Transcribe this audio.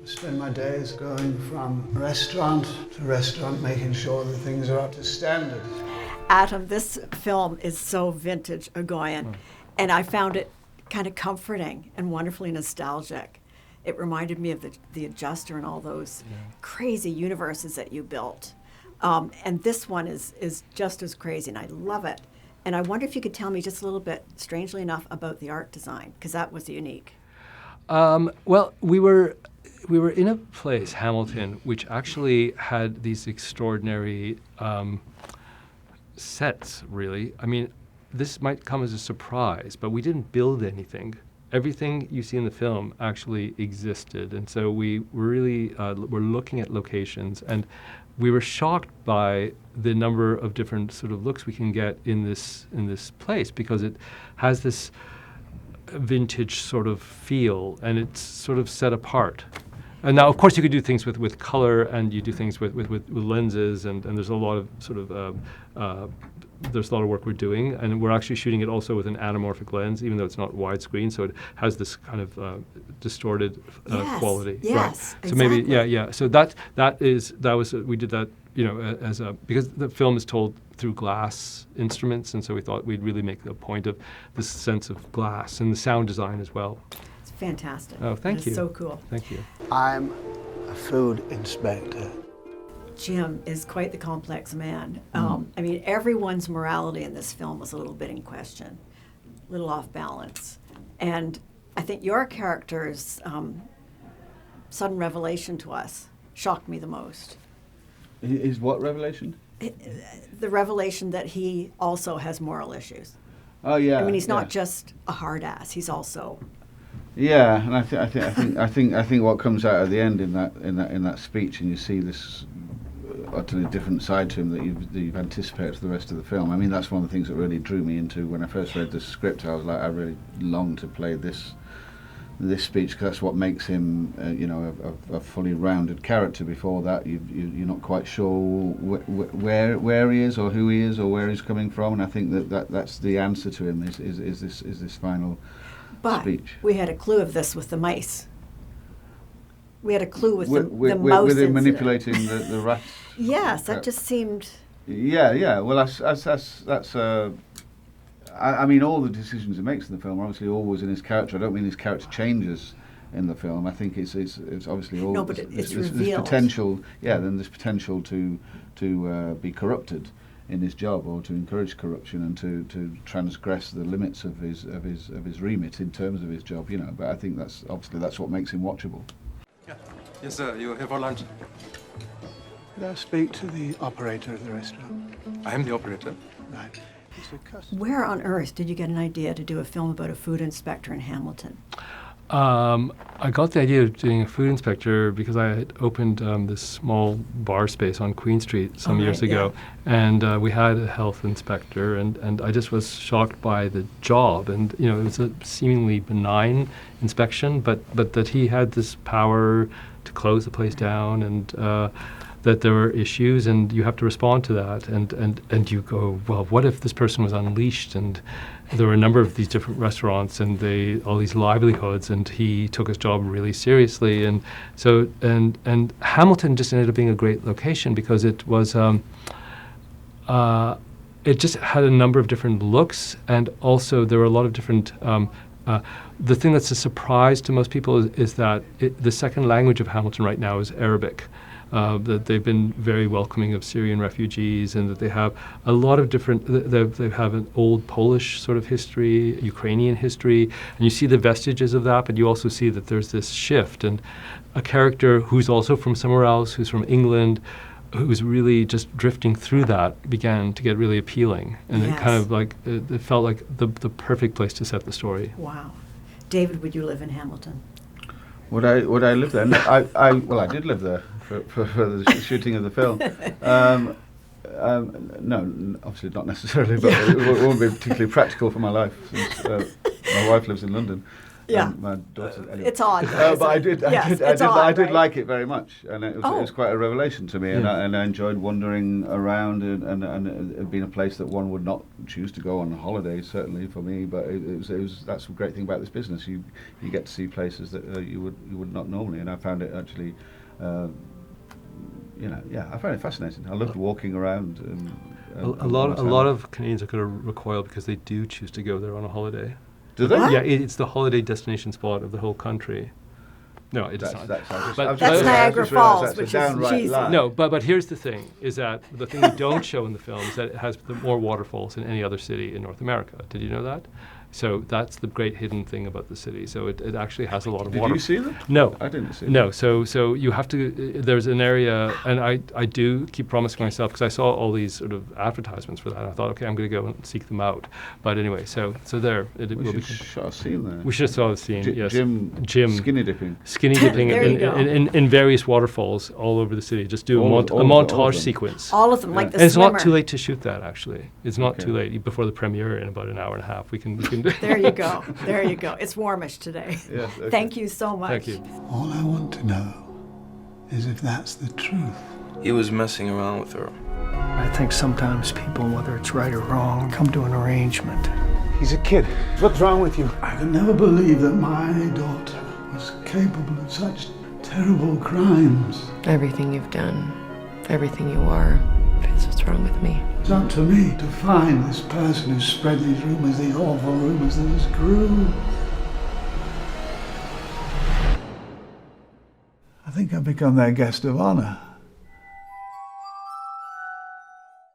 Spend my days going from restaurant to restaurant, making sure that things are up to standard. Adam, this film is so vintage Egoyan, and I found it kind of comforting and wonderfully nostalgic. It reminded me of the Adjuster and all those crazy universes that you built. And this one is just as crazy, and I love it. And I wonder if you could tell me just a little bit, strangely enough, about the art design, because that was unique. Well, we were in a place, Hamilton, which actually had these extraordinary sets, really. I mean, this might come as a surprise, but we didn't build anything. Everything you see in the film actually existed, and so we really were looking at locations, and we were shocked by the number of different sort of looks we can get in this place, because it has this vintage sort of feel, and it's sort of set apart. And now, of course, you could do things with color, and you do things with lenses, and there's a lot of sort of there's a lot of work we're doing, and we're actually shooting it also with an anamorphic lens, even though it's not widescreen, so it has this kind of distorted quality. Yes, right. So maybe, yeah. So we did that, as because the film is told through glass instruments, and so we thought we'd really make a point of this sense of glass and the sound design as well. It's fantastic. Oh, thank you. It's so cool. Thank you. I'm a food inspector. Jim is quite the complex man. I mean, everyone's morality in this film was a little bit in question, a little off balance. And I think your character's sudden revelation to us shocked me the most. Is what revelation? The revelation that he also has moral issues. Oh yeah. I mean, he's not just a hard ass. He's also. Yeah, and I think what comes out at the end in that speech, and you see this utterly different side to him that you've anticipated for the rest of the film. I mean, that's one of the things that really drew me into when I first read the script. I was like, I really long to play this speech, because that's what makes him, a fully rounded character. Before that, you're not quite sure where he is or who he is or where he's coming from, and I think that's the answer to him is this final speech. But we had a clue of this with the mice. We had a clue with the mouse with him incident. manipulating the rats. Yes, that just seemed. Yeah. Well, that's. I mean, all the decisions he makes in the film are obviously always in his character. I don't mean his character changes in the film. I think it's obviously all. No, but it's revealed. There's potential. Yeah, then there's potential to be corrupted in his job, or to encourage corruption and to transgress the limits of his remit in terms of his job. But I think that's what makes him watchable. Yes, sir. You're here for lunch. Could I speak to the operator of the restaurant? I am the operator. Right. It's a customer. Where on earth did you get an idea to do a film about a food inspector in Hamilton? I got the idea of doing a food inspector because I had opened this small bar space on Queen Street some years ago, and we had a health inspector, and I just was shocked by the job, and it was a seemingly benign inspection, but that he had this power to close the place down, and that there were issues, and you have to respond to that, and you go, well, what if this person was unleashed, and there were a number of these different restaurants and all these livelihoods, and he took his job really seriously, and so and Hamilton just ended up being a great location because it was it just had a number of different looks, and also there were a lot of different the thing that's a surprise to most people is that the second language of Hamilton right now is Arabic. That they've been very welcoming of Syrian refugees, and that they have a lot of different, they have an old Polish sort of history, Ukrainian history, and you see the vestiges of that, but you also see that there's this shift, and a character who's also from somewhere else, who's from England, who's really just drifting through that, began to get really appealing, and Yes. it kind of like, it felt like the perfect place to set the story. Wow. David, would you live in Hamilton? Would I live there? No, I did live there for the shooting of the film. No, obviously not necessarily, but it won't be particularly practical for my life, since my wife lives in London. Yeah. My daughter. Anyway. It's odd. But I did right? like it very much, and it was quite a revelation to me, and Yeah. I enjoyed wandering around, and it had been a place that one would not choose to go on holiday, certainly for me. But it was that's the great thing about this business. You get to see places that you would not normally, and I found it actually. I find it fascinating. I loved walking around. A lot of Canadians are going to recoil because they do choose to go there on a holiday. Do they? Yeah, it's the holiday destination spot of the whole country. No, it is not. That's Niagara Falls, which is cheesy. No, but here's the thing: is that the thing we don't show in the film is that it has more waterfalls than any other city in North America. Did you know that? So that's the great hidden thing about the city. So it actually has a lot of water. Did you see them? No. I didn't see them. No. So you have to. There's an area, and I do keep promising myself because I saw all these sort of advertisements for that. And I thought, okay, I'm going to go and seek them out. But anyway, so there. We should have seen there. We should have saw the scene. Yes. Jim. Skinny dipping. Skinny dipping There you go. in various waterfalls all over the city. Just do All a of them. montage sequence. All of them, like the And it's swimmer. not too late to shoot that, actually. It's not Okay. too late. Before the premiere in about an hour and a half, we can There you go. There you go. It's warmish today. Yes, okay. Thank you so much. Thank you. All I want to know is if that's the truth. He was messing around with her. I think sometimes people, whether it's right or wrong, come to an arrangement. He's a kid. What's wrong with you? I could never believe that my daughter was capable of such terrible crimes. Everything you've done, everything you are, that's what's wrong with me. It's up to me to find this person who spread these rumors, these awful rumors that has grew. I think I've become their guest of honor.